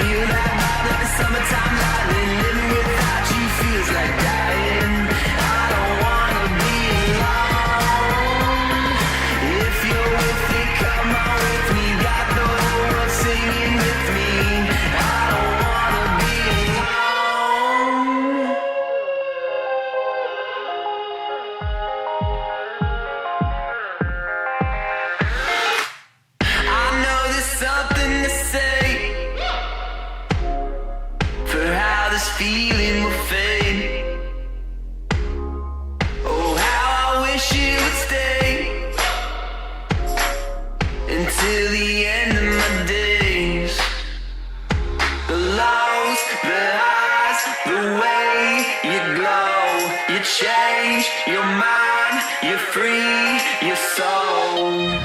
Feel that vibe like the summertime lightning. Living without you feels like dying. I don't wanna be alone. If you're with me, come on with me. Got the whole world singing with me. I don't wanna be alone. I know there's something to say for how this feeling will fade. Oh, how I wish it would stay until the end of my days. The lows, the highs, the way you glow, you change your mind, you free your soul.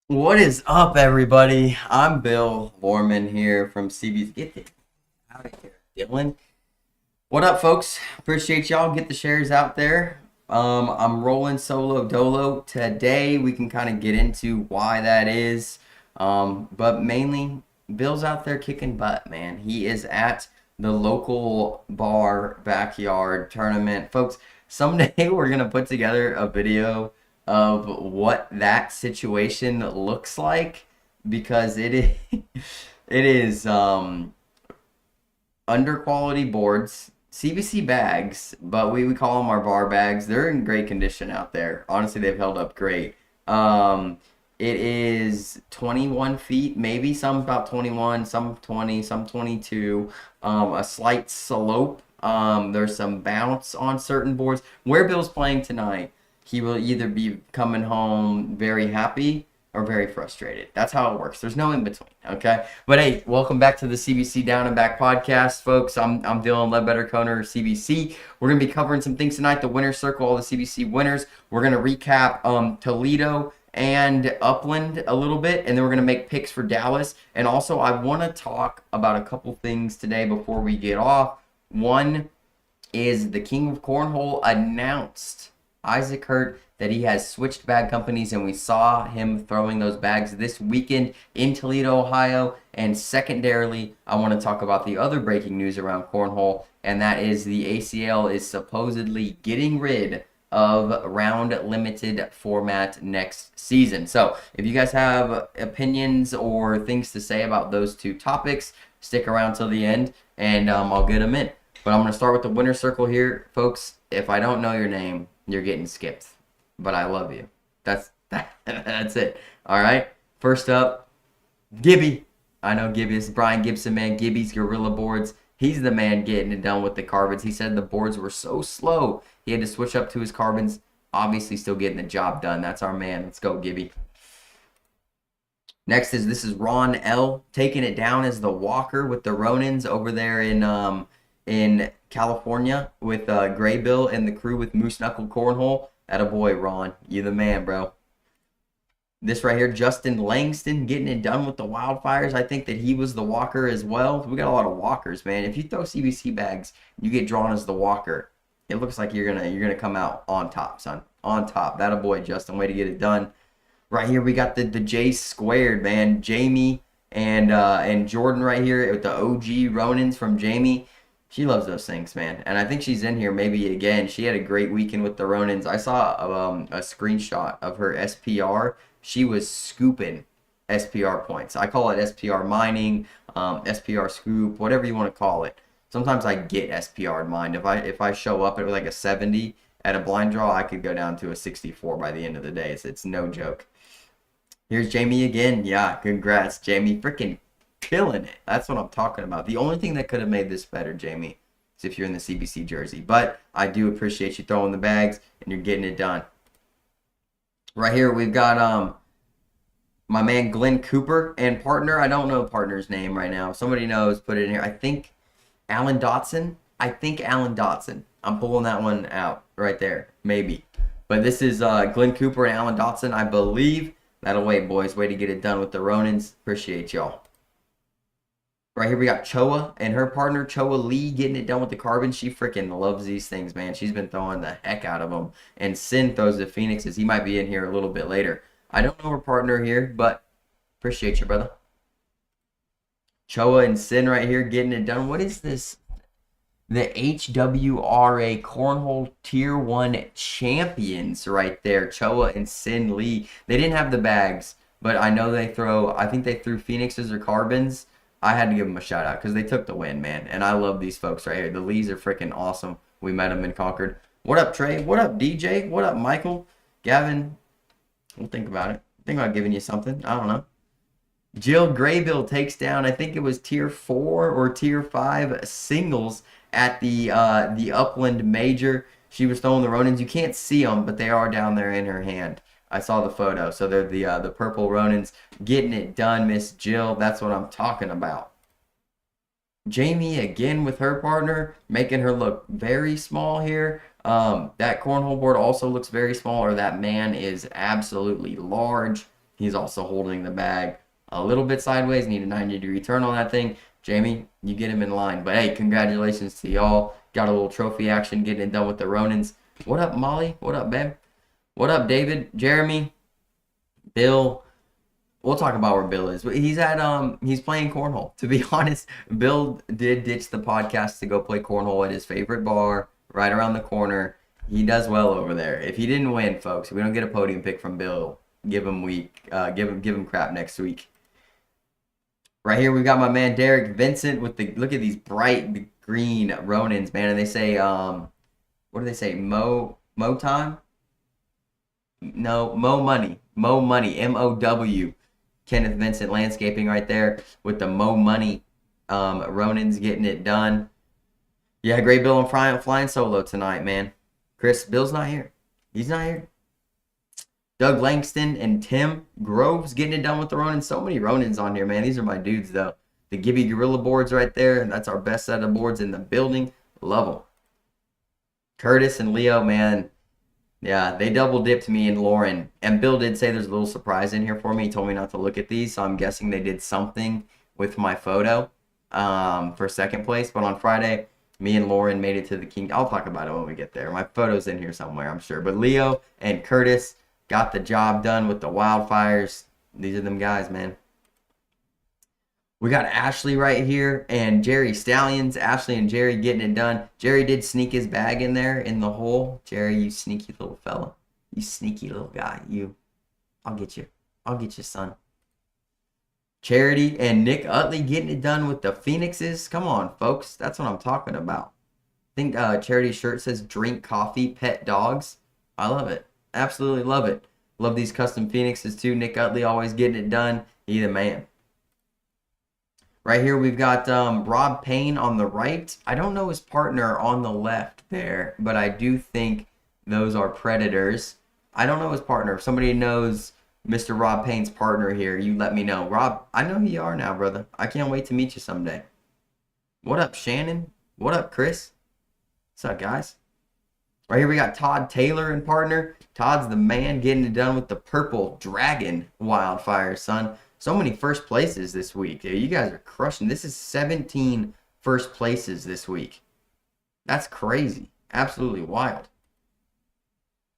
What is up, everybody? I'm Bill Borman here from CBC. Get it out of here, Dylan. What up, folks? Appreciate y'all. Get the shares out there. I'm rolling solo dolo today. We can kind of get into why that is. But mainly, Bill's out there kicking butt, man. He is at the local bar backyard tournament. Folks, someday we're going to put together a video of what that situation looks like, because it is under quality boards, CBC bags, but we call them our bar bags. They're in great condition out there. Honestly, they've held up great. It is 21 feet, maybe some about 21, some 20, some 22. A slight slope. There's some bounce on certain boards. Where Bill's playing tonight, he will either be coming home very happy or very frustrated. That's how it works. There's no in between, okay? But hey, welcome back to the CBC Down and Back podcast, folks. I'm Dylan Ledbetter-Koner, CBC. We're going to be covering some things tonight, the winner's circle, all the CBC winners. We're going to recap Toledo and Upland a little bit, and then we're going to make picks for Dallas. And also, I want to talk about a couple things today before we get off. One is the King of Cornhole announced, Isaac Hurt, that he has switched bag companies, and we saw him throwing those bags this weekend in Toledo, Ohio. And secondarily, I want to talk about the other breaking news around Cornhole, and that is the ACL is supposedly getting rid of round limited format next season. So if you guys have opinions or things to say about those two topics, stick around till the end, and I'll get them in. But I'm going to start with the winner's circle here. Folks, if I don't know your name, you're getting skipped, but I love you. That's it. All right. First up, Gibby. I know Gibby. This is Brian Gibson, man. Gibby's Gorilla Boards. He's the man getting it done with the carbons. He said the boards were so slow, he had to switch up to his carbons. Obviously, still getting the job done. That's our man. Let's go, Gibby. Next this is Ron L. taking it down as the Walker with the Ronins over there in California with Gray Bill and the crew with Moose Knuckle Cornhole. Attaboy, Ron. You the man, bro. This right here, Justin Langston getting it done with the Wildfires. I think that he was the Walker as well. We got a lot of Walkers, man. If you throw CBC bags, you get drawn as the Walker. It looks like you're gonna come out on top, son. On top. Attaboy, Justin. Way to get it done. Right here, we got the J squared, man. Jamie and Jordan right here with the OG Ronins from Jamie. She loves those things, man. And I think she's in here maybe again. She had a great weekend with the Ronins. I saw a screenshot of her SPR. She was scooping SPR points. I call it SPR mining, SPR scoop, whatever you want to call it. Sometimes I get SPR mined. If I show up at like a 70 at a blind draw, I could go down to a 64 by the end of the day. It's no joke. Here's Jamie again. Yeah, congrats, Jamie. Freaking killing it. That's what I'm talking about. The only thing that could have made this better, Jamie, is if you're in the CBC jersey. But I do appreciate you throwing the bags and you're getting it done. Right here we've got my man Glenn Cooper and partner. I don't know partner's name right now. If somebody knows, put it in here. I think Alan Dotson. I'm pulling that one out right there. Maybe. But this is Glenn Cooper and Alan Dotson, I believe. That'll wait, boys. Way to get it done with the Ronins. Appreciate y'all. Right here we got Choa and her partner, Choa Lee, getting it done with the carbon. She freaking loves these things, man. She's been throwing the heck out of them. And Sin throws the Phoenixes. He might be in here a little bit later. I don't know her partner here, but appreciate you, brother. Choa and Sin right here getting it done. What is this? The HWRA Cornhole Tier 1 champions right there. Choa and Sin Lee. They didn't have the bags, but I know I think they threw Phoenixes or Carbons. I had to give them a shout out because they took the win, man. And I love these folks right here. The Lees are freaking awesome. We met them in Concord. What up, Trey? What up, DJ? What up, Michael? Gavin? We'll think about it. Think about giving you something. I don't know. Jill Graybill takes down, I think it was Tier 4 or Tier 5 singles at the Upland Major. She was throwing the Ronins. You can't see them, but they are down there in her hand. I saw the photo. So they're the purple Ronins getting it done, Miss Jill. That's what I'm talking about. Jamie again with her partner, making her look very small here. That cornhole board also looks very small, or that man is absolutely large. He's also holding the bag a little bit sideways. Need a 90-degree turn on that thing. Jamie, you get him in line. But hey, congratulations to y'all. Got a little trophy action getting it done with the Ronins. What up, Molly? What up, babe? What up, David? Jeremy? Bill? We'll talk about where Bill is. He's playing cornhole. To be honest, Bill did ditch the podcast to go play cornhole at his favorite bar right around the corner. He does well over there. If he didn't win, folks, we don't get a podium pick from Bill. Give him crap next week. Right here, we've got my man Derek Vincent with look at these bright green Ronins, man. And they say, what do they say? Mo time? No, Mo money. MOW. Kenneth Vincent Landscaping right there with the Mo money. Ronins getting it done. Yeah, great Bill. I'm flying solo tonight, man. Chris, Bill's not here. He's not here. Doug Langston and Tim Groves getting it done with the Ronins. So many Ronins on here, man. These are my dudes, though. The Gibby Gorilla boards right there. That's our best set of boards in the building. Love them. Curtis and Leo, man. Yeah, they double dipped me and Lauren. And Bill did say there's a little surprise in here for me. He told me not to look at these, so I'm guessing they did something with my photo for second place. But on Friday, me and Lauren made it to the King. I'll talk about it when we get there. My photo's in here somewhere, I'm sure. But Leo and Curtis got the job done with the wildfires. These are them guys, man. We got Ashley right here and Jerry Stallions. Ashley and Jerry getting it done. Jerry did sneak his bag in there in the hole. Jerry, you sneaky little fella. You sneaky little guy. I'll get you. I'll get you, son. Charity and Nick Utley getting it done with the Phoenixes. Come on, folks. That's what I'm talking about. I think Charity's shirt says drink coffee, pet dogs. I love it. Absolutely love it. Love these custom Phoenixes too. Nick Utley always getting it done. He the man. Right here we've got Rob Payne on the right. I don't know his partner on the left there, but I do think those are Predators. I don't know his partner. If somebody knows Mr. Rob Payne's partner here, you let me know. Rob, I know who you are now, brother. I can't wait to meet you someday. What up, Shannon? What up, Chris? What's up, guys? Right here we got Todd Taylor and partner. Todd's the man getting it done with the Purple Dragon Wildfire, son. So many first places this week. You guys are crushing. This is 17 first places this week. That's crazy. Absolutely wild.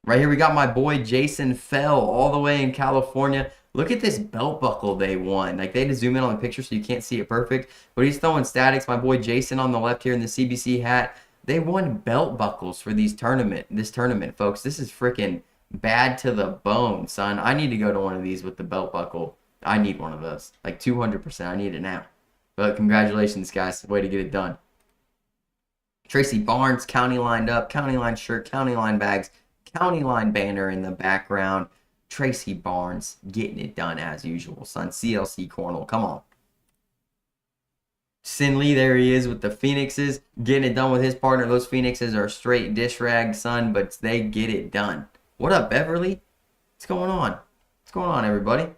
Right here we got my boy Jason Fell all the way in California. Look at this belt buckle they won. Like, they had to zoom in on the picture so you can't see it perfect. But he's throwing statics. My boy Jason on the left here in the CBC hat. They won belt buckles for this tournament, folks. This is freaking bad to the bone, son. I need to go to one of these with the belt buckle. I need one of those. Like 200%. I need it now. But congratulations, guys. Way to get it done. Tracy Barnes, county lined up. County line shirt, county line bags, county line banner in the background. Tracy Barnes getting it done as usual, son. CLC Cornhole. Come on. Sin Lee, there he is with the Phoenixes, getting it done with his partner. Those Phoenixes are straight dish rag, son, but they get it done. What up, Beverly? What's going on? What's going on, everybody?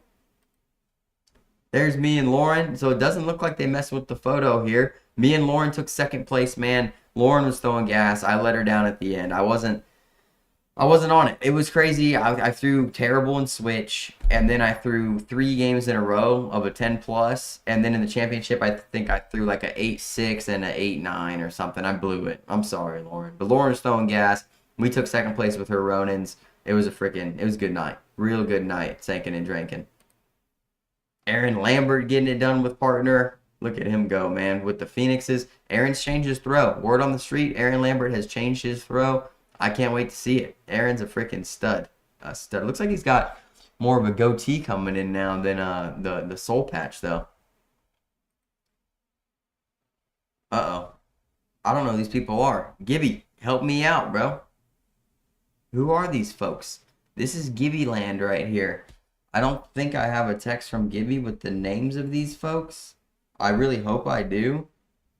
There's me and Lauren. So it doesn't look like they messed with the photo here. Me and Lauren took second place, man. Lauren was throwing gas. I let her down at the end. I wasn't on it. It was crazy. I threw terrible in Switch, and then I threw 3 games in a row of a 10+, and then in the championship, I think I threw like a 8-6 and a 8-9 or something. I blew it. I'm sorry, Lauren. But Lauren was throwing gas. We took second place with her Ronins. It was a good night. Real good night, sinking and drinking. Aaron Lambert getting it done with partner. Look at him go, man, with the Phoenixes. Aaron's changed his throw. Word on the street, Aaron Lambert has changed his throw. I can't wait to see it. Aaron's a freaking stud. A stud. Looks like he's got more of a goatee coming in now than the soul patch, though. Uh-oh. I don't know who these people are. Gibby, help me out, bro. Who are these folks? This is Gibby land right here. I don't think I have a text from Gibby with the names of these folks. I really hope I do.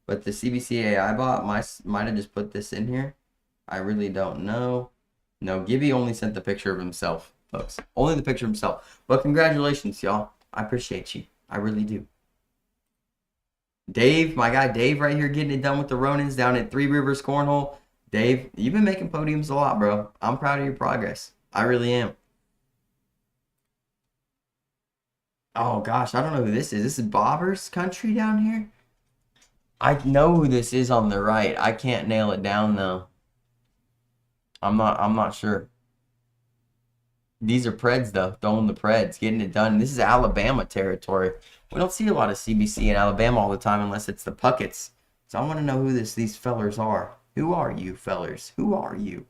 But the CBC AI bot might have just put this in here. I really don't know. No, Gibby only sent the picture of himself, folks. Only the picture of himself. But congratulations, y'all. I appreciate you. I really do. Dave, my guy Dave right here getting it done with the Ronins down at Three Rivers Cornhole. Dave, you've been making podiums a lot, bro. I'm proud of your progress. I really am. Oh, gosh, I don't know who this is. This is Bobber's country down here? I know who this is on the right. I can't nail it down, though. I'm not sure. These are Preds, though. Throwing the Preds, getting it done. This is Alabama territory. We don't see a lot of CBC in Alabama all the time unless it's the Puckets. So I want to know who these fellers are. Who are you, fellers? Who are you?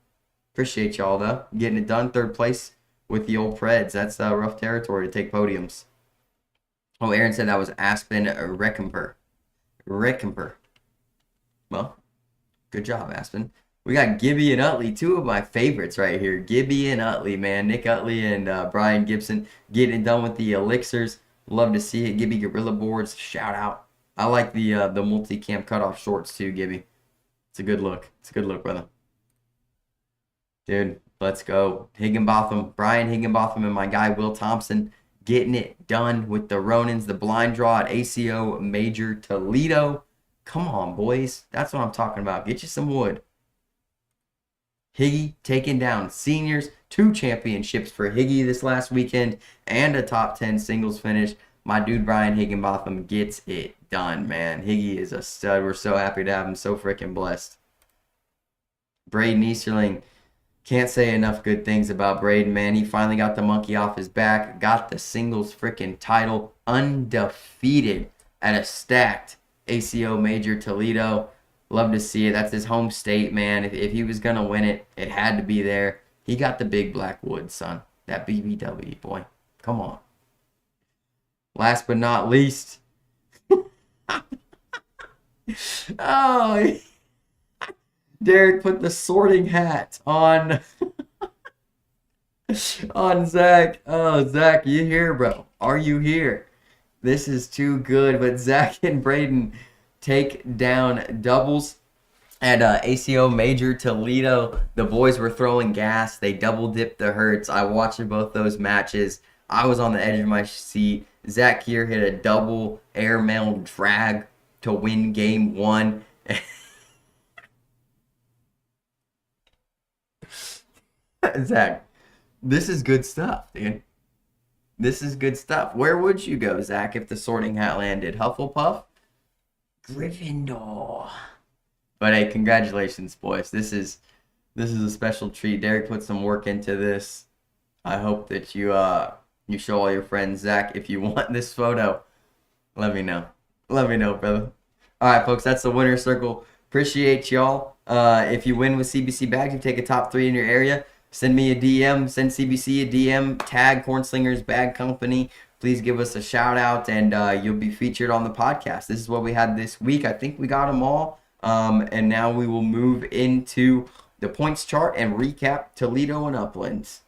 Appreciate y'all, though. Getting it done. Third place with the old Preds. That's rough territory to take podiums. Oh, Aaron said that was Aspen Recomper. Well, good job, Aspen. We got Gibby and Utley, two of my favorites right here. Gibby and Utley, man. Nick Utley and Brian Gibson getting it done with the elixirs. Love to see it. Gibby Gorilla Boards, shout out. I like the multi-cam cutoff shorts too, Gibby. It's a good look. It's a good look, brother. Dude, let's go. Higginbotham, Brian Higginbotham and my guy Will Thompson getting it done with the Ronins, the blind draw at ACO Major Toledo. Come on, boys. That's what I'm talking about. Get you some wood. Higgy taking down seniors. 2 championships for Higgy this last weekend and a top 10 singles finish. My dude Brian Higginbotham gets it done, man. Higgy is a stud. We're so happy to have him. So freaking blessed. Braden Easterling. Can't say enough good things about Braden, man. He finally got the monkey off his back. Got the singles freaking title. Undefeated at a stacked ACO Major Toledo. Love to see it. That's his home state, man. If he was going to win it, it had to be there. He got the big black wood, son. That BBW, boy. Come on. Last but not least. Oh, Derek put the sorting hat on on Zach. Oh, Zach, you here, bro? Are you here? This is too good. But Zach and Braden take down doubles at ACO Major Toledo. The boys were throwing gas. They double dipped the Hertz. I watched both those matches. I was on the edge of my seat. Zach here hit a double airmail drag to win game 1. Zach, this is good stuff, dude. This is good stuff. Where would you go, Zach, if the sorting hat landed? Hufflepuff? Gryffindor. But hey, congratulations, boys. This is a special treat. Derek put some work into this. I hope that you show all your friends. Zach, if you want this photo, let me know. Let me know, brother. All right, folks, that's the winner's circle. Appreciate y'all. If you win with CBC bags, you take a top 3 in your area. Send me a DM. Send CBC a DM. Tag Cornslingers Bag Company. Please give us a shout out, and you'll be featured on the podcast. This is what we had this week. I think we got them all. And now we will move into the points chart and recap Toledo and Uplands.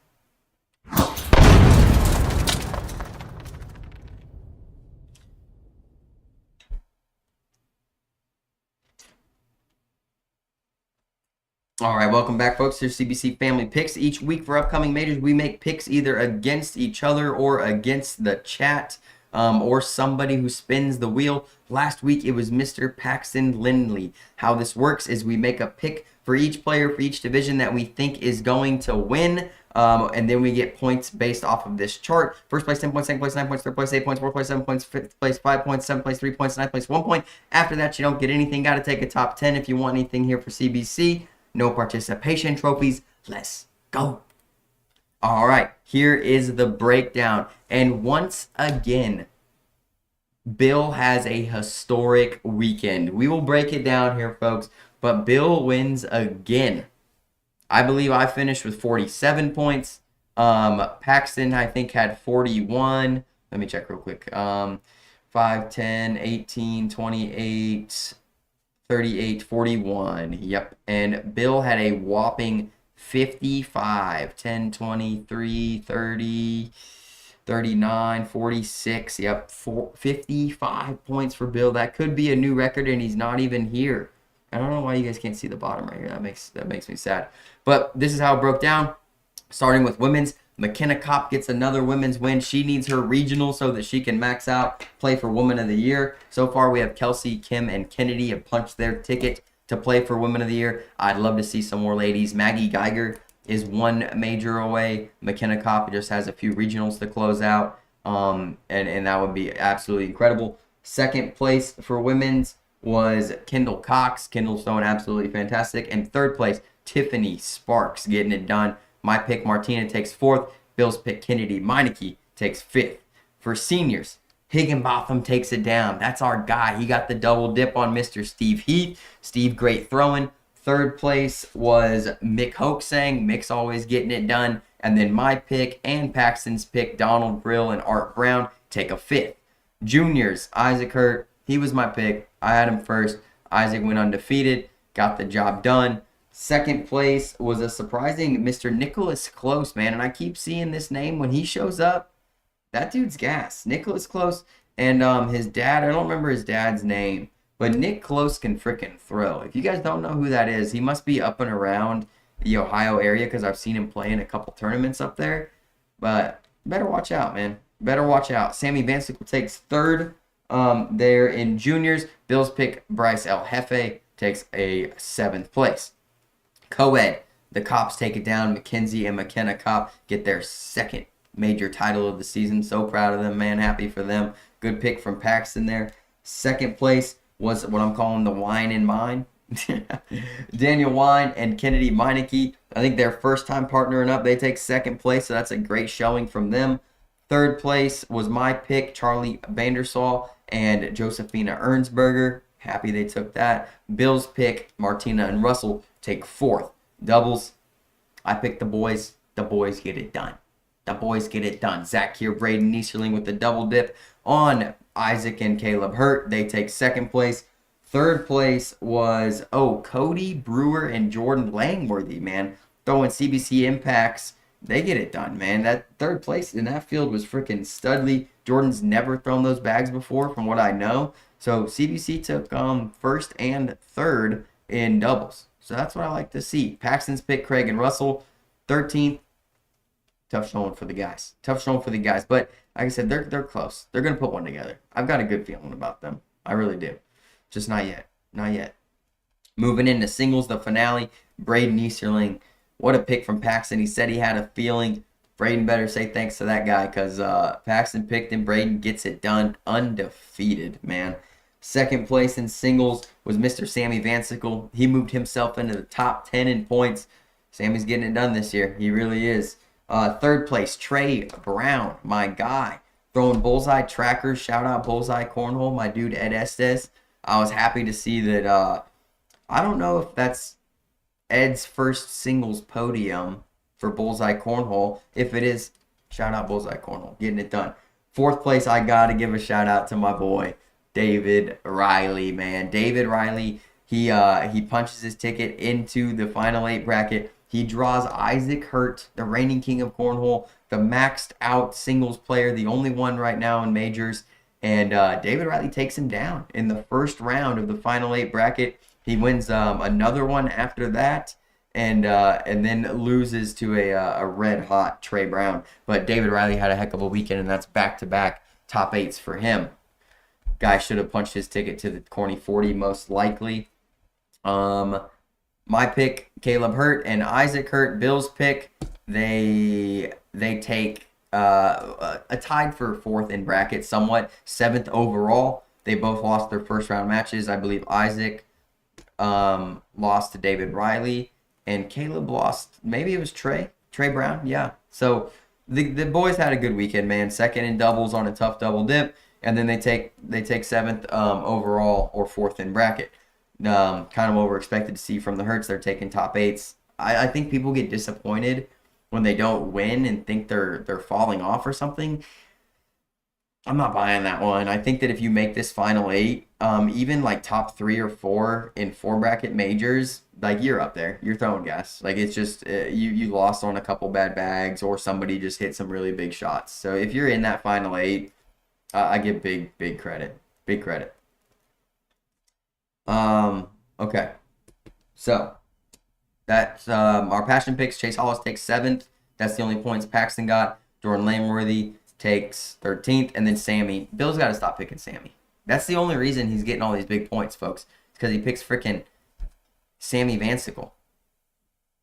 All right, welcome back, folks. Here's CBC Family Picks. Each week for upcoming majors, we make picks either against each other or against the chat or somebody who spins the wheel. Last week, it was Mr. Paxton Lindley. How this works is we make a pick for each player for each division that we think is going to win, and then we get points based off of this chart. First place, 10 points, second place, 9 points, third place, 8 points, fourth place, 7 points, fifth place, 5 points, seventh place, 3 points, ninth place, 1 point. After that, you don't get anything. Got to take a top 10 if you want anything here for CBC. No participation trophies. Let's go. All right, here is the breakdown. And once again, Bill has a historic weekend. We will break it down here, folks, but Bill wins again. I believe I finished with 47 points. Paxton, I think, had 41. Let me check real quick. 5, 10, 18, 28, 38, 41. Yep. And Bill had a whopping 55, 10, 23, 30, 39, 46. Yep. 55 points for Bill. That could be a new record, and he's not even here. I don't know why you guys can't see the bottom right here. That makes me sad. But this is how it broke down. Starting with women's, McKenna Kopp gets another women's win. She needs her regional so that she can max out, play for Woman of the Year. So far, we have Kelsey, Kim, and Kennedy have punched their ticket to play for Women of the Year. I'd love to see some more ladies. Maggie Geiger is one major away. McKenna Kopp just has a few regionals to close out, and that would be absolutely incredible. Second place for women's was Kendall Cox. Kendall's doing absolutely fantastic. And third place, Tiffany Sparks getting it done. My pick, Martina, takes fourth. Bill's pick, Kennedy Meineke, takes fifth. For seniors, Higginbotham takes it down. That's our guy. He got the double dip on Mr. Steve Heath. Steve, great throwing. Third place was Mick Hoaxang. Mick's always getting it done. And then my pick and Paxton's pick, Donald Brill and Art Brown, take a fifth. Juniors, Isaac Hurt. He was my pick. I had him first. Isaac went undefeated. Got the job done. Second place was a surprising Mr. Nicholas Close, man. And I keep seeing this name when he shows up. That dude's gas. Nicholas Close and his dad. I don't remember his dad's name. But Nick Close can freaking throw. If you guys don't know who that is, he must be up and around the Ohio area because I've seen him play in a couple tournaments up there. But better watch out, man. Better watch out. Sammy Vansickle takes third there in juniors. Bill's pick, Bryce El Jefe, takes a seventh place. Co-ed, the Cops take it down. Mackenzie and McKenna Kopp get their second major title of the season. So proud of them, man. Happy for them. Good pick from Paxton there. Second place was what I'm calling the Wine and Mine. Daniel Wine and Kennedy Meineke. I think their first time partnering up. They take second place, so that's a great showing from them. Third place was my pick, Charlie Vandersall and Josephina Ernsberger. Happy they took that. Bill's pick, Martina and Russell, take fourth. Doubles, I picked the boys. The boys get it done. The boys get it done. Zach here, Braden Nieserling with the double dip on Isaac and Caleb Hurt. They take second place. Third place was, Cody Brewer and Jordan Langworthy, man. Throwing CBC impacts. They get it done, man. That third place in that field was freaking studly. Jordan's never thrown those bags before, from what I know. So CBC took first and third in doubles. So that's what I like to see. Paxton's pick, Craig and Russell, 13th. Tough showing for the guys. Tough showing for the guys. But like I said, they're close. They're going to put one together. I've got a good feeling about them. I really do. Just not yet. Not yet. Moving into singles, the finale, Braden Easterling. What a pick from Paxton. He said he had a feeling. Braden better say thanks to that guy because Paxton picked him. Braden gets it done. Undefeated, man. Second place in singles was Mr. Sammy Vansickle. He moved himself into the top 10 in points. Sammy's getting it done this year. He really is. Third place, Trey Brown, my guy. Throwing bullseye trackers. Shout out Bullseye Cornhole, my dude Ed Estes. I was happy to see that. I don't know if that's Ed's first singles podium for Bullseye Cornhole. If it is, shout out Bullseye Cornhole, getting it done. Fourth place, I got to give a shout out to my boy, David Riley, man. David Riley, he punches his ticket into the Final 8 bracket. He draws Isaac Hurt, the reigning king of Cornhole, the maxed out singles player, the only one right now in majors. And David Riley takes him down in the first round of the Final 8 bracket. He wins another one after that, and then loses to a red-hot Trey Brown. But David Riley had a heck of a weekend, and that's back-to-back top 8s for him. Guy should have punched his ticket to the Corny 40 most likely. My pick, Caleb Hurt and Isaac Hurt. Bill's pick, they take a tied for fourth in bracket, somewhat 7th overall. They both lost their first round matches. I believe Isaac lost to David Riley, and Caleb lost. Maybe it was Trey. Trey Brown, yeah. So the boys had a good weekend, man. Second in doubles on a tough double dip, and then they take seventh overall or fourth in bracket. Kind of what we're expected to see from the Hertz. They're taking top eights. I think people get disappointed when they don't win and think they're falling off or something. I'm not buying that one. I think that if you make this final eight, even like top 3 or 4 in 4 bracket majors, like you're up there. You're throwing gas. Like it's just you lost on a couple bad bags or somebody just hit some really big shots. So if you're in that final eight, I give big credit. Big credit. Okay. So that's our passion picks. Chase Hollis takes 7th. That's the only points Paxton got. Jordan Lameworthy takes 13th, and then Sammy. Bill's got to stop picking Sammy. That's the only reason he's getting all these big points, folks. It's because he picks freaking Sammy Vansickle.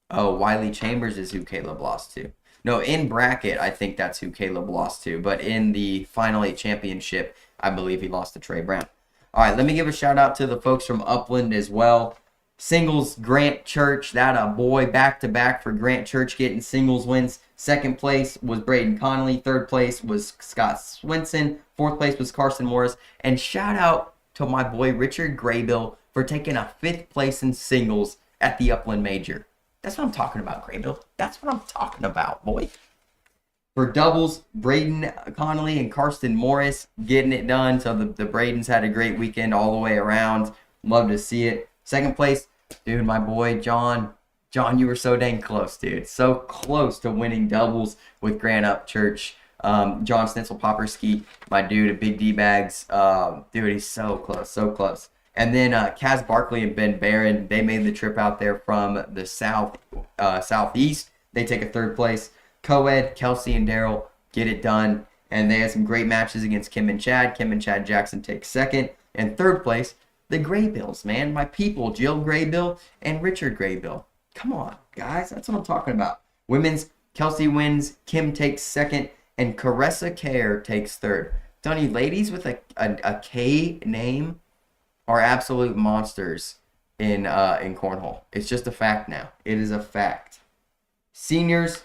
Oh, Wiley Chambers is who Caleb lost to. No, in bracket, I think that's who Caleb lost to. But in the Final 8 championship, I believe he lost to Trey Brown. All right, let me give a shout out to the folks from Upland as well. Singles, Grant Church, that a boy, back-to-back for Grant Church getting singles wins. Second place was Braden Connolly. Third place was Scott Swinson. Fourth place was Carson Morris. And shout out to my boy Richard Graybill for taking a 5th place in singles at the Upland Major. That's what I'm talking about, Graybill. That's what I'm talking about, boy. For doubles, Braden Connolly and Karsten Morris getting it done. So the Bradens had a great weekend all the way around. Love to see it. Second place, dude, my boy John. John, you were so dang close, dude. So close to winning doubles with Grant Upchurch. John Snitzel Popperski, my dude at Big D Bags. Dude, he's so close, so close. And then Kaz Barkley and Ben Barron, they made the trip out there from the southeast. They take a 3rd place. Co-ed, Kelsey and Daryl get it done. And they had some great matches against Kim and Chad. Kim and Chad Jackson take 2nd. And 3rd place, the Graybills, man. My people, Jill Graybill and Richard Graybill. Come on, guys. That's what I'm talking about. Women's, Kelsey wins. Kim takes 2nd. And Caressa Care takes 3rd. Tell you, ladies with a K name are absolute monsters in cornhole. It's just a fact now. It is a fact. Seniors,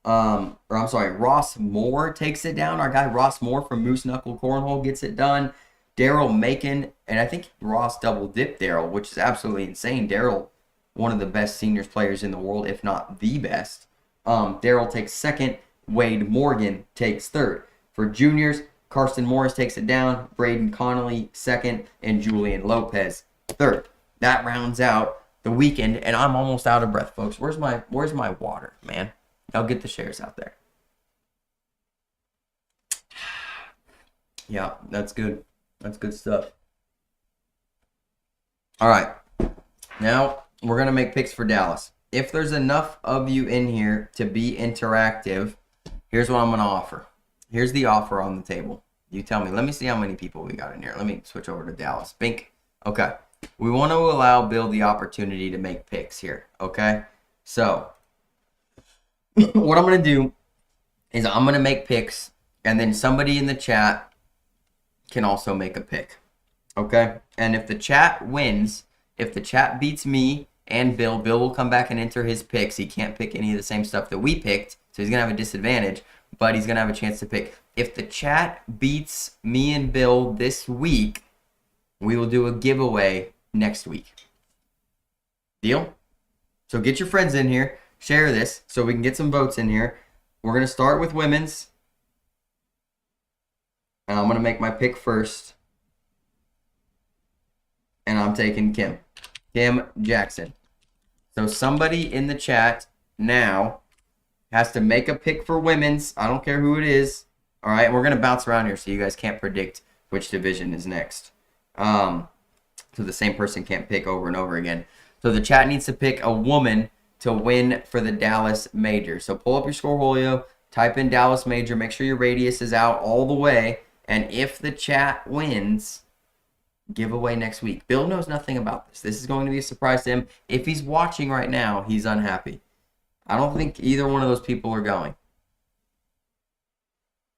Ross Moore takes it down. Our guy Ross Moore from Moose Knuckle Cornhole gets it done. Daryl Macon, and I think Ross double dipped Daryl, which is absolutely insane. Daryl, one of the best seniors players in the world, if not the best. Daryl takes 2nd. Wade Morgan takes 3rd. For juniors, Karsten Morris takes it down. Braden Connolly 2nd, and Julian Lopez 3rd. That rounds out the weekend, and I'm almost out of breath, folks. Where's my water, man? I'll get the shares out there. Yeah, that's good. That's good stuff. All right. Now, we're going to make picks for Dallas. If there's enough of you in here to be interactive, here's what I'm going to offer. Here's the offer on the table. You tell me. Let me see how many people we got in here. Let me switch over to Dallas. Bink. Okay. We want to allow Bill the opportunity to make picks here. Okay? So, what I'm going to do is I'm going to make picks, and then somebody in the chat can also make a pick. Okay? And if the chat wins, if the chat beats me and Bill will come back and enter his picks. He can't pick any of the same stuff that we picked, so he's going to have a disadvantage, but he's going to have a chance to pick. If the chat beats me and Bill this week, we will do a giveaway next week. Deal? So get your friends in here. Share this so we can get some votes in here. We're going to start with women's. And I'm going to make my pick first. And I'm taking Kim. Kim Jackson. So somebody in the chat now has to make a pick for women's. I don't care who it is. All right, we're going to bounce around here so you guys can't predict which division is next. So the same person can't pick over and over again. So the chat needs to pick a woman to win for the Dallas Major. So pull up your Scoreholio, type in Dallas Major, make sure your radius is out all the way, and if the chat wins, giveaway next week. Bill knows nothing about this. This is going to be a surprise to him. If he's watching right now, he's unhappy. I don't think either one of those people are going.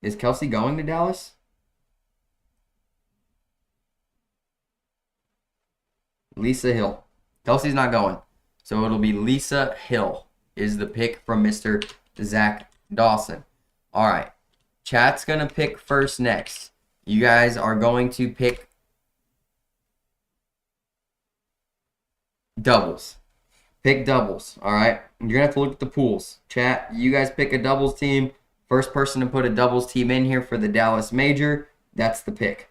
Is Kelsey going to Dallas? Lisa Hill. Kelsey's not going. So it'll be Lisa Hill. is the pick from Mr. Zach Dawson. All right. Chat's going to pick first next. You guys are going to pick doubles. Pick doubles, all right? You're going to have to look at the pools. Chat, you guys pick a doubles team. First person to put a doubles team in here for the Dallas Major, that's the pick.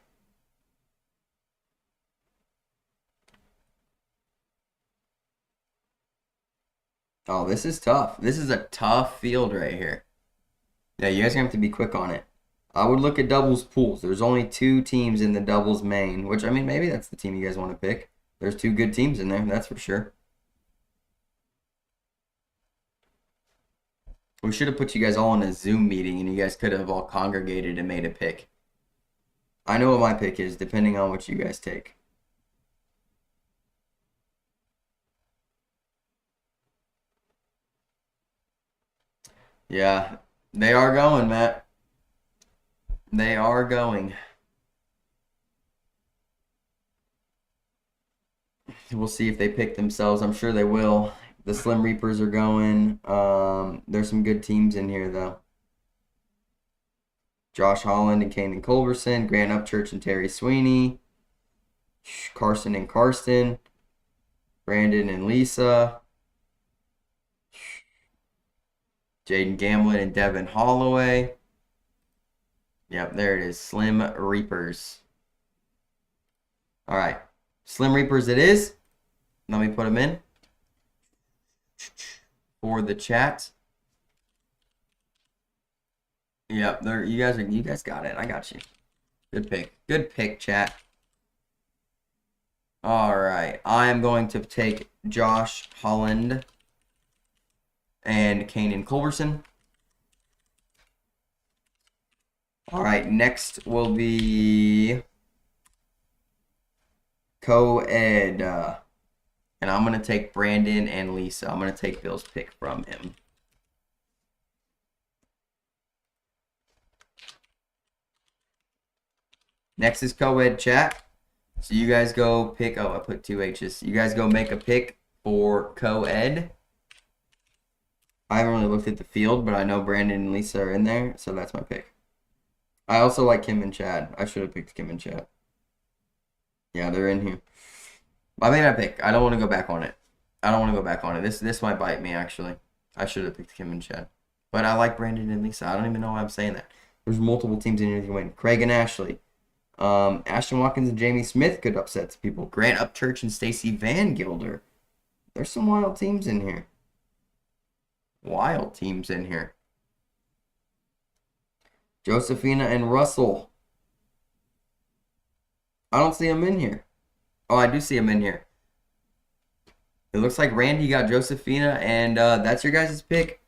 Oh, this is tough. This is a tough field right here. Yeah, you guys are going to have to be quick on it. I would look at doubles pools. There's only 2 teams in the doubles main, which, I mean, maybe that's the team you guys want to pick. There's 2 good teams in there, that's for sure. We should have put you guys all in a Zoom meeting, and you guys could have all congregated and made a pick. I know what my pick is, depending on what you guys take. Yeah, they are going, Matt. They are going. We'll see if they pick themselves. I'm sure they will. The Slim Reapers are going. There's some good teams in here, though. Josh Holland and Kanan Culberson. Grant Upchurch and Terry Sweeney. Carson and Karsten. Brandon and Lisa. Jaden Gamlin and Devin Holloway. Yep, there it is. Slim Reapers. All right. Slim Reapers it is. Let me put them in for the chat. Yep, there you guys got it. I got you. Good pick. Good pick, chat. All right. I am going to take Josh Holland and Kanan Culberson. All right, next will be co-ed. And I'm going to take Brandon and Lisa. I'm going to take Bill's pick from him. Next is co-ed, chat. So you guys go pick, oh, I put 2 H's. You guys go make a pick for co-ed. I haven't really looked at the field, but I know Brandon and Lisa are in there, so that's my pick. I also like Kim and Chad. I should have picked Kim and Chad. Yeah, they're in here. I made my pick. I don't want to go back on it. I don't want to go back on it. This might bite me, actually. I should have picked Kim and Chad. But I like Brandon and Lisa. I don't even know why I'm saying that. There's multiple teams in here that can win. Craig and Ashley. Ashton Watkins and Jamie Smith could upset some people. Grant Upchurch and Stacy Van Gilder. There's some wild teams in here. Wild teams in here. Josephina and Russell. I don't see them in here. Oh, I do see them in here. It looks like Randy got Josephina, and that's your guys' pick.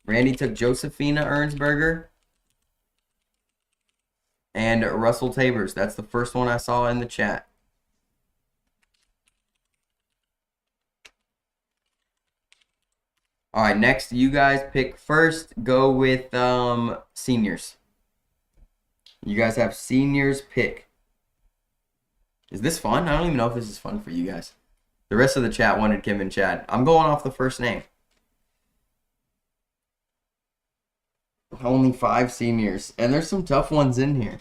Randy took Josephina Ernsberger and Russell Tabers. That's the first one I saw in the chat. All right, next, you guys pick first. Go with seniors. You guys have seniors pick. Is this fun? I don't even know if this is fun for you guys. The rest of the chat wanted Kim and Chad. I'm going off the first name. Only 5 seniors. And there's some tough ones in here.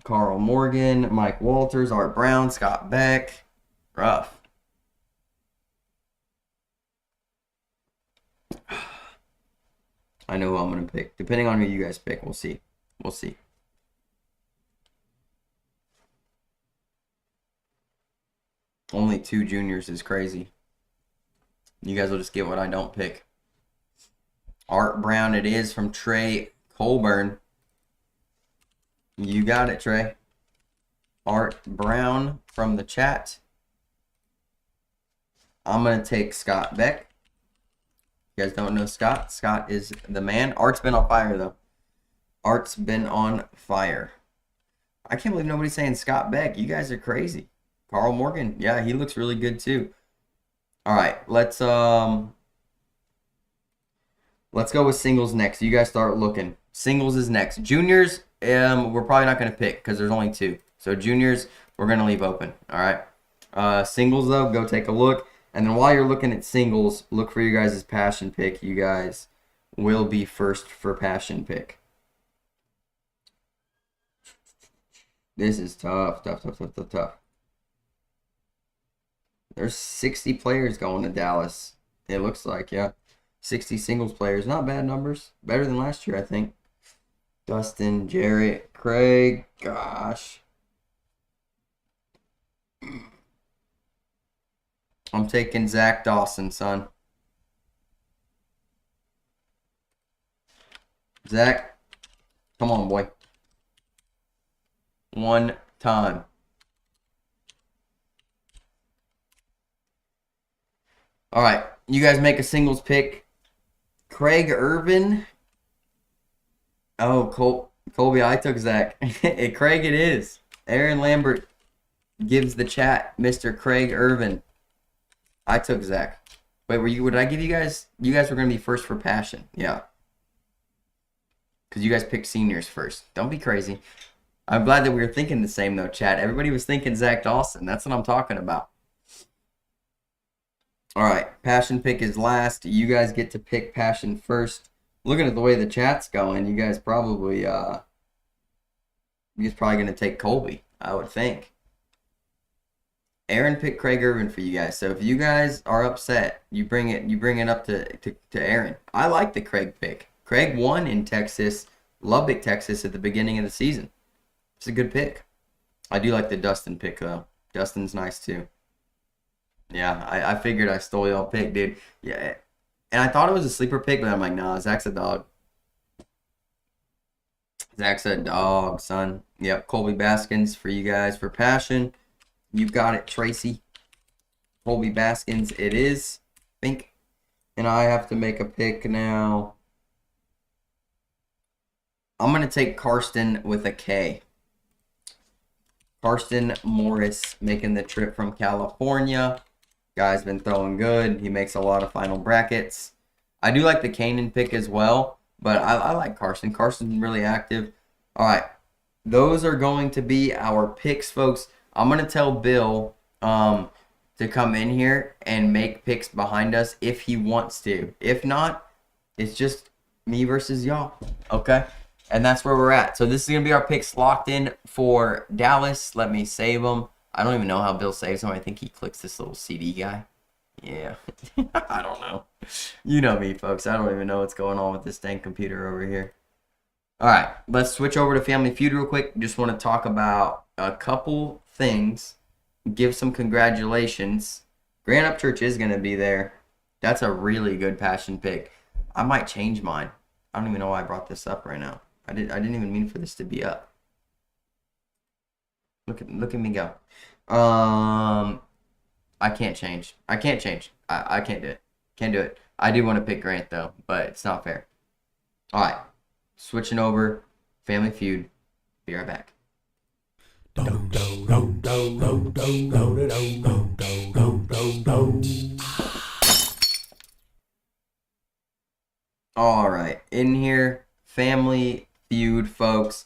Carl Morgan, Mike Walters, Art Brown, Scott Beck. Rough. I know who I'm going to pick. Depending on who you guys pick, we'll see. We'll see. Only 2 juniors is crazy. You guys will just get what I don't pick. Art Brown it is from Trey Colburn. You got it, Trey. Art Brown from the chat. I'm going to take Scott Beck. You guys don't know Scott. Scott is the man. Art's been on fire, though. Art's been on fire. I can't believe nobody's saying Scott Beck. You guys are crazy. Carl Morgan. Yeah, he looks really good, too. All right, let's go with singles next. You guys start looking. Singles is next. Juniors, we're probably not going to pick because there's only 2. So juniors, we're going to leave open. All right. Singles, though, go take a look. And then while you're looking at singles, look for your guys' passion pick. You guys will be first for passion pick. This is tough. There's 60 players going to Dallas. It looks like, yeah. 60 singles players. Not bad numbers. Better than last year, I think. Dustin, Jarrett, Craig. Gosh. I'm taking Zach Dawson, son. Zach, come on, boy. One time. All right, you guys make a singles pick. Craig Irvin. Oh, Colby, I took Zach. Craig, it is. Aaron Lambert gives the chat Mr. Craig Irvin. I took Zach. Wait, would I give you guys? You guys were going to be first for passion. Yeah. Because you guys picked seniors first. Don't be crazy. I'm glad that we were thinking the same, though, chat. Everybody was thinking Zach Dawson. That's what I'm talking about. All right. Passion pick is last. You guys get to pick passion first. Looking at the way the chat's going, you guys probably, going to take Colby, I would think. Aaron picked Craig Irvin for you guys. So if you guys are upset, you bring it up to Aaron. I like the Craig pick. Craig won in Texas, Lubbock, Texas at the beginning of the season. It's a good pick. I do like the Dustin pick though. Dustin's nice too. Yeah, I figured I stole y'all pick, dude. Yeah. And I thought it was a sleeper pick, but I'm like, nah, Zach's a dog. Zach's a dog, son. Yep, Colby Baskins for you guys for passion. You got it, Tracy. Colby Baskins, it is. Think. And I have to make a pick now. I'm going to take Karsten with a K. Karsten Morris making the trip from California. Guy's been throwing good. He makes a lot of final brackets. I do like the Kanan pick as well, but I like Karsten. Karsten's really active. All right. Those are going to be our picks, folks. I'm going to tell Bill to come in here and make picks behind us if he wants to. If not, it's just me versus y'all. Okay? And that's where we're at. So this is going to be our picks locked in for Dallas. Let me save them. I don't even know how Bill saves them. I think he clicks this little CD guy. Yeah. I don't know. You know me, folks. I don't even know what's going on with this dang computer over here. All right. Let's switch over to Family Feud real quick. Just want to talk about a couple things. Give some congratulations. Grant Upchurch is going to be there. That's a really good passion pick. I might change mine. I don't even know why I brought this up right now. I didn't even mean for this to be up. Look at me go. I can't change. I can't do it. Can't do it. I do want to pick Grant though, but it's not fair. All right. Switching over. Family Feud. Be right back. All right. In here, Family Feud, folks.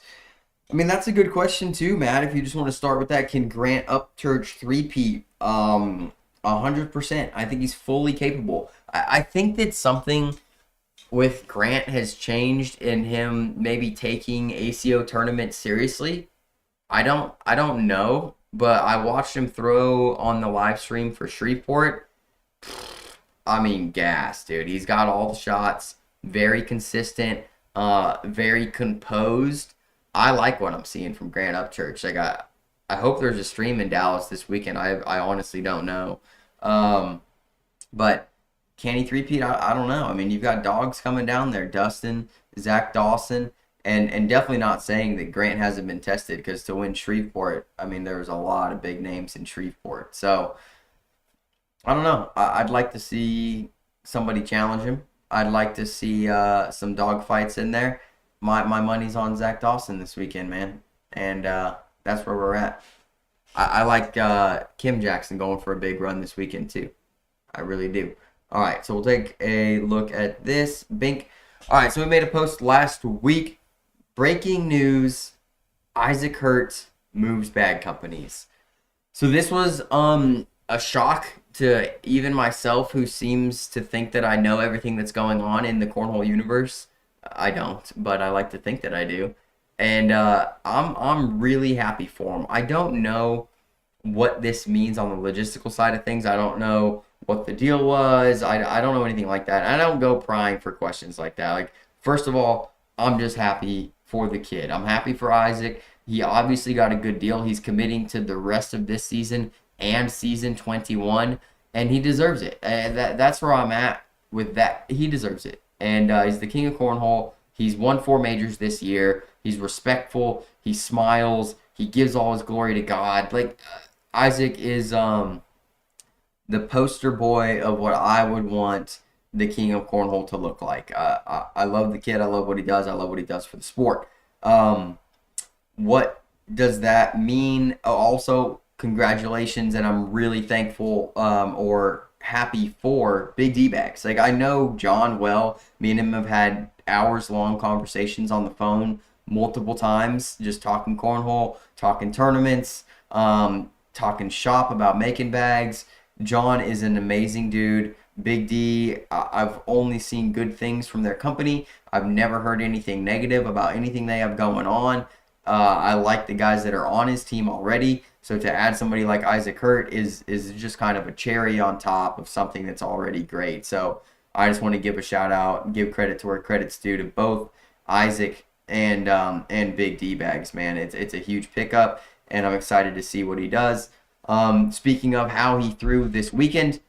I mean, that's a good question too, Matt. If you just want to start with that, can Grant Upchurch three-peat? 100%. I think he's fully capable. I think that something with Grant has changed in him maybe taking ACO tournament seriously. I don't know, but I watched him throw on the live stream for Shreveport. I mean, gas, dude. He's got all the shots, very consistent, very composed. I like what I'm seeing from Grant Upchurch. I hope there's a stream in Dallas this weekend. I honestly don't know. But can he three-peat? I don't know. I mean, you've got dogs coming down there. Dustin, Zach Dawson, and definitely not saying that Grant hasn't been tested, because to win Shreveport, I mean, there was a lot of big names in Shreveport. So, I don't know. I'd like to see somebody challenge him. I'd like to see some dog fights in there. My money's on Zach Dawson this weekend, man. And that's where we're at. I like Kim Jackson going for a big run this weekend, too. I really do. All right, so we'll take a look at this. Bink. All right, so we made a post last week. Breaking news, Isaac Hertz moves bag companies. So this was a shock to even myself, who seems to think that I know everything that's going on in the cornhole universe. I don't, but I like to think that I do. And I'm really happy for him. I don't know what this means on the logistical side of things. I don't know what the deal was. I don't know anything like that. I don't go prying for questions like that. Like, first of all, I'm just happy for the kid. I'm happy for Isaac. He obviously got a good deal. He's committing to the rest of this season and season 21, and he deserves it. And that's where I'm at with that. He deserves it. And he's the king of cornhole. He's won 4 majors this year. He's respectful. He smiles. He gives all his glory to God. Like, Isaac is the poster boy of what I would want the king of cornhole to look like. I love the kid. I love what he does. I love what he does for the sport. What does that mean? Also, congratulations, and I'm really thankful or happy for Big D-Bags. Like, I know John well. Me and him have had hours-long conversations on the phone multiple times, just talking cornhole, talking tournaments, talking shop about making bags. John is an amazing dude. Big D, I've only seen good things from their company. I've never heard anything negative about anything they have going on. I like the guys that are on his team already. So to add somebody like Isaac Hurt is just kind of a cherry on top of something that's already great. So I just want to give a shout out and give credit to where credit's due to both Isaac and Big D Bags, man. It's a huge pickup, and I'm excited to see what he does. Speaking of how he threw this weekend,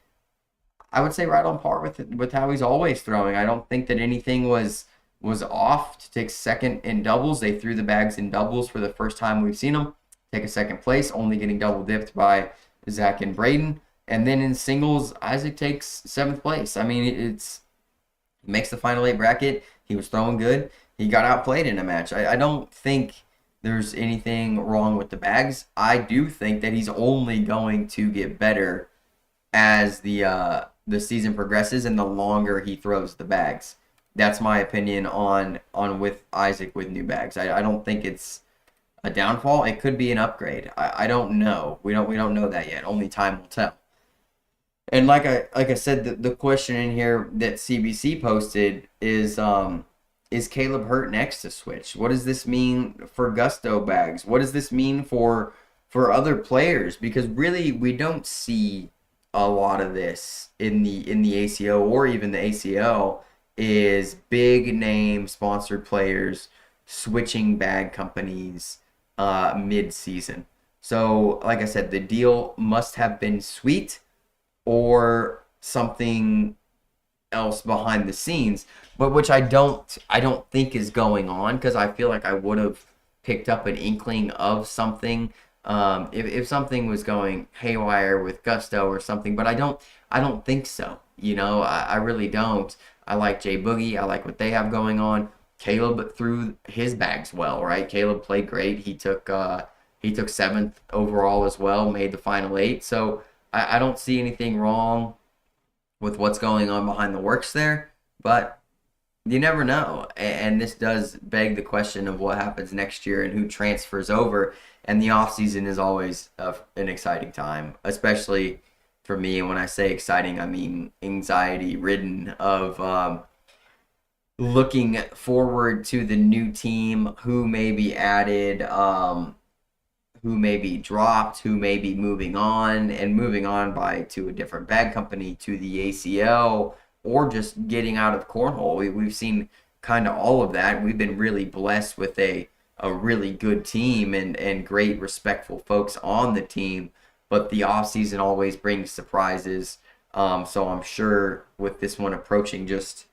I would say right on par with how he's always throwing. I don't think that anything was off to take second in doubles. They threw the bags in doubles for the first time we've seen them take a second place, only getting double dipped by Zach and Braden. And then in singles, Isaac takes 7th place. I mean, he makes the final 8 bracket. He was throwing good. He got outplayed in a match. I don't think there's anything wrong with the bags. I do think that he's only going to get better as the season progresses and the longer he throws the bags. That's my opinion on with Isaac with new bags. I don't think it's a downfall. It could be an upgrade. I don't know. We don't know that yet. Only time will tell. And like I said, the question in here that CBC posted is Caleb Hurt next to switch? What does this mean for Gusto bags? What does this mean for other players? Because really, we don't see a lot of this in the ACO or even the ACL, is big name sponsored players switching bag companies mid-season. So like I said, the deal must have been sweet or something else behind the scenes, but which I don't think is going on, because I feel like I would have picked up an inkling of something if something was going haywire with Gusto or something, but I don't think so. You know, I really don't. I like Jay Boogie. I like what they have going on. Caleb threw his bags well, right? Caleb played great. He took 7th overall as well, made the final 8. So I don't see anything wrong with what's going on behind the works there, but you never know. And this does beg the question of what happens next year and who transfers over. And the offseason is always an exciting time, especially for me. And when I say exciting, I mean anxiety-ridden of looking forward to the new team, who may be added, who may be dropped, who may be moving on to a different bag company, to the ACL, or just getting out of cornhole. We've seen kind of all of that. We've been really blessed with a really good team and great respectful folks on the team, but the offseason always brings surprises. So I'm sure with this one approaching just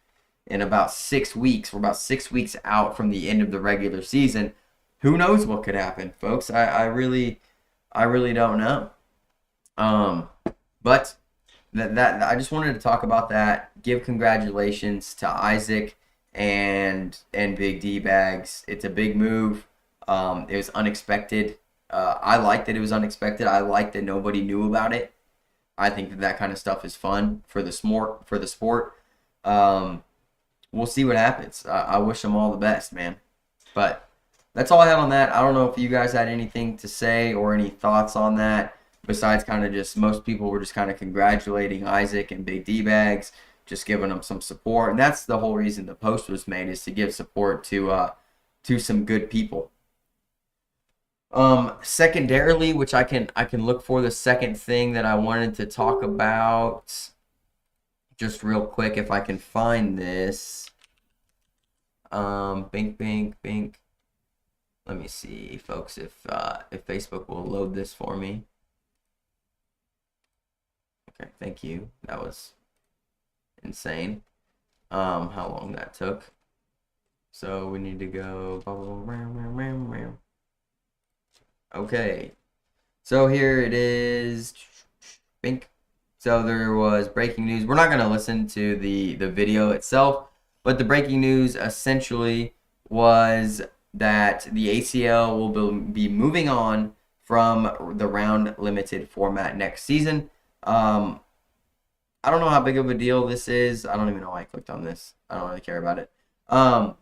in about 6 weeks, we're about 6 weeks out from the end of the regular season. Who knows what could happen, folks? I really don't know. But that I just wanted to talk about that. Give congratulations to Isaac and Big D Bags. It's a big move. It was unexpected. I like that it was unexpected. I like that nobody knew about it. I think that kind of stuff is fun for the sport. We'll see what happens. I wish them all the best, man. But that's all I had on that. I don't know if you guys had anything to say or any thoughts on that. besides kind of just most people were just kind of congratulating Isaac and Big D Bags, just giving them some support. And that's the whole reason the post was made, is to give support to some good people. Secondarily, which I can look for the second thing that I wanted to talk about just real quick if I can find this. Bink. Let me see, folks, if Facebook will load this for me. Okay, thank you. That was insane. How long that took. So we need to go. Okay. So here it is. Bink. So there was breaking news. We're not going to listen to the video itself, but the breaking news essentially was that the ACL will be moving on from the round limited format next season. I don't know how big of a deal this is. I don't even know why I clicked on this. I don't really care about it. I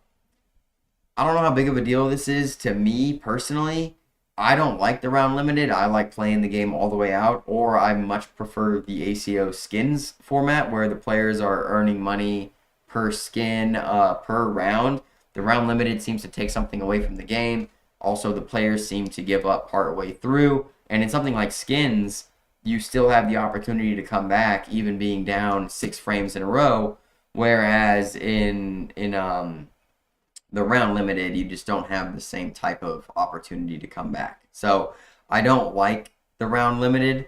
don't know how big of a deal this is to me personally. I don't like the round limited. I like playing the game all the way out, or I much prefer the ACO skins format where the players are earning money per skin, per round. The round limited seems to take something away from the game. Also, the players seem to give up part way through. And in something like skins, you still have the opportunity to come back, even being down 6 frames in a row. Whereas in the round limited, you just don't have the same type of opportunity to come back. So I don't like the round limited.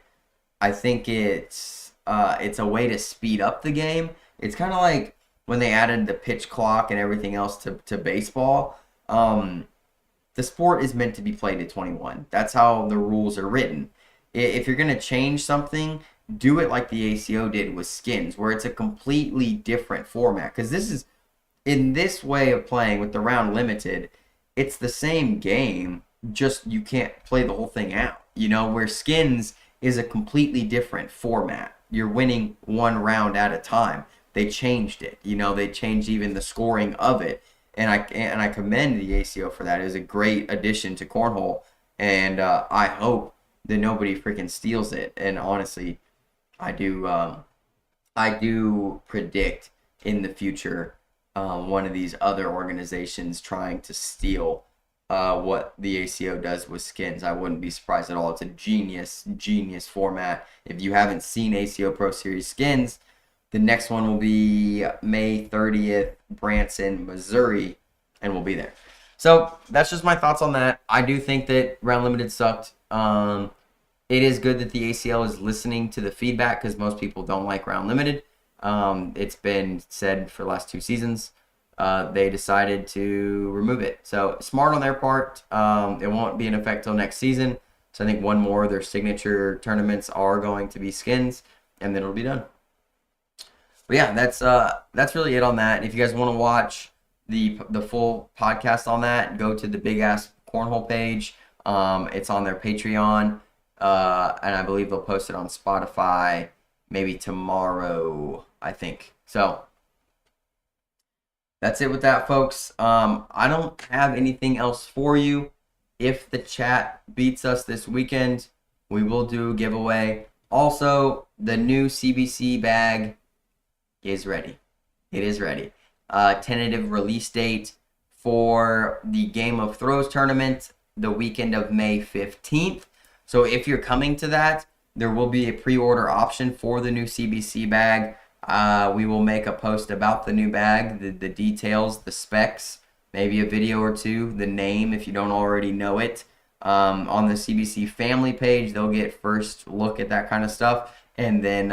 I think it's a way to speed up the game. It's kind of like when they added the pitch clock and everything else to baseball. The sport is meant to be played at 21. That's how the rules are written. If you're going to change something, do it like the ACO did with skins, where it's a completely different format. Because this is, in this way of playing with the round limited, it's the same game, just you can't play the whole thing out. You know, where skins is a completely different format. You're winning one round at a time. They changed it. You know, they changed even the scoring of it. And I commend the ACO for that. It was a great addition to Cornhole. And I hope that nobody freaking steals it. And honestly, I do predict in the future one of these other organizations trying to steal what the ACO does with skins. I wouldn't be surprised at all. It's a genius format. If you haven't seen ACO Pro Series skins, the next one will be May 30th, Branson, Missouri, and we'll be there. So that's just my thoughts on that. I do think that round limited sucked. It is good that the ACL is listening to the feedback, because most people don't like round limited. It's been said for the last 2 seasons. They decided to remove it. So smart on their part. It won't be in effect till next season. So I think one more of their signature tournaments are going to be skins, and then it'll be done. But yeah, that's really it on that. If you guys want to watch the full podcast on that, go to the Big Ass Cornhole page. It's on their Patreon, and I believe they'll post it on Spotify maybe tomorrow, I think. So that's it with that, folks. I don't have anything else for you. If the chat beats us this weekend, we will do a giveaway. Also, the new CBC bag is ready. It is ready. Tentative release date for the Game of Throws tournament, the weekend of May 15th. So if you're coming to that, there will be a pre-order option for the new CBC bag. We will make a post about the new bag, the details, the specs, maybe a video or two, the name if you don't already know it. On the CBC family page, they'll get first look at that kind of stuff, and then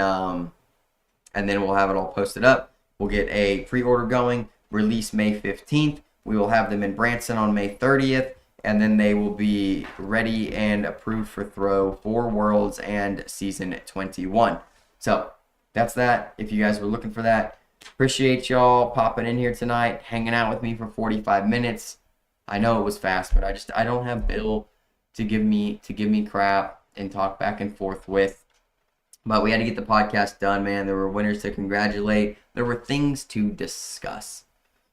we'll have it all posted up. We'll get a pre-order going, release May 15th. We will have them in Branson on May 30th, and then they will be ready and approved for throw for Worlds and Season 21. So that's that. If you guys were looking for that, appreciate y'all popping in here tonight, hanging out with me for 45 minutes. I know it was fast, but I don't have Bill to give me crap and talk back and forth with. But we had to get the podcast done, man. There were winners to congratulate. There were things to discuss.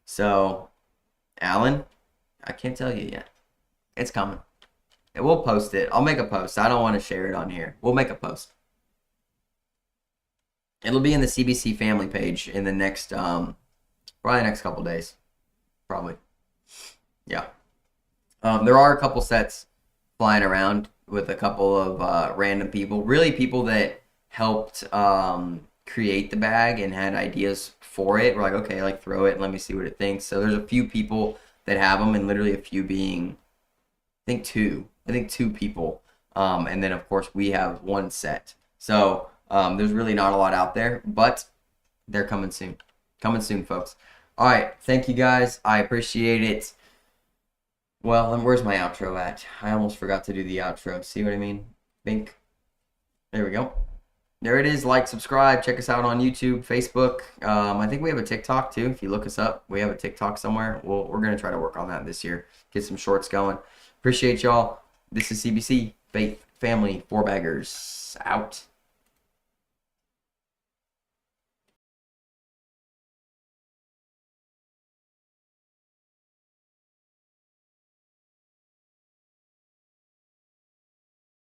So, Alan, I can't tell you yet. It's coming. We'll post it. I'll make a post. I don't want to share it on here. We'll make a post. It'll be in the CBC family page in the next, probably next couple days. Probably. Yeah. There are a couple sets flying around with a couple of random people. Really people that helped create the bag and had ideas for it. We're like, okay, like throw it and let me see what it thinks. So there's a few people that have them, and literally a few being, I think two people. And then of course we have one set. So there's really not a lot out there, but they're coming soon. Coming soon, folks. All right, thank you guys. I appreciate it. Well, and where's my outro at? I almost forgot to do the outro. See what I mean? Think. There we go. There it is. Like, subscribe. Check us out on YouTube, Facebook. I think we have a TikTok too. If you look us up, we have a TikTok somewhere. We're going to try to work on that this year. Get some shorts going. Appreciate y'all. This is CBC, Faith Family 4-Baggers. Out.